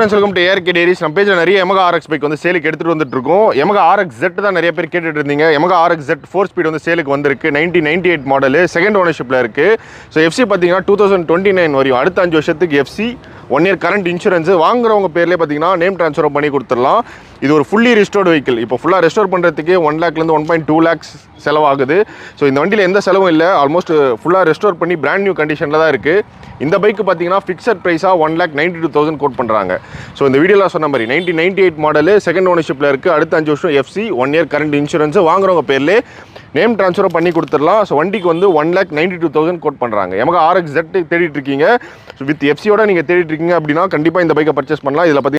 Friends, welcome to ARK டேரிஸ். நம்ம பேஜில் நிறைய Yamaha RX பைக் வந்து சேலுக்கு எடுத்துகிட்டு வந்துட்டு இருக்கோம். Yamaha RX Z தான் நிறைய பேர் கேட்டுட்டு இருந்தீங்க. Yamaha RX Z 4 ஸ்பீட் வந்து சேலுக்கு வந்திருக்கு. 1998 மாடலு, செகண்ட் ஓனர்ஷிப்பில் இருக்குது. ஸோ FC பார்த்தீங்கன்னா 2029 வரையும், அடுத்த 5 வருஷத்துக்கு FC, 1 இயர் கரண்ட் இன்சூரன்ஸ். வாங்குறவங்க பேர்லேயே பார்த்தீங்கன்னா நேம் ட்ரான்ஸ்ஃபர் பண்ணி கொடுத்துடலாம். இது ஒரு ஃபுல்லி ரெஸ்டோர்டு வெஹிக்கிள். இப்போ ஃபுல்லாக ரெஸ்டோர் பண்ணுறதுக்கு 1 லேக்லேருந்து 1.2 லேக்ஸ் செலவாகுது. ஸோ இந்த வண்டியில் எந்த செலவும் இல்லை. ஆல்மோஸ்ட் ஃபுல்லாக ரெஸ்டோர் பண்ணி பிராண்ட் நியூ கண்டிஷனில் தான் இருக்குது. இந்த பைக்கு பார்த்தீங்கன்னா ஃபிக்ஸட் ப்ரைஸாக 1,92,000 கோட் பண்ணுறாங்க. ஸோ இந்த வீடியோவில் சொன்ன மாதிரி 1998 மாடலு, செகண்ட் ஓனர்ஷிப்பில் இருக்குது. அடுத்த 5 வருஷம் FC, 1 இயர் கரண்ட் இன்சூரன்ஸ். வாங்குறவங்க பேர்லேயே நேம் ட்ரான்ஸ்ஃபர் பண்ணி கொடுத்துடலாம். ஸோ வண்டிக்கு வந்து 1,92,000 கோட் பண்ணுறாங்க. Yamaha RX Z தேடிட்டு இருக்கீங்க, வித் FCயோட நீங்கள் தேடிட்டு இருக்கீங்க அப்படின்னா கண்டிப்பாக இந்த பைக்கை பர்ச்சேஸ் பண்ணலாம். இதில்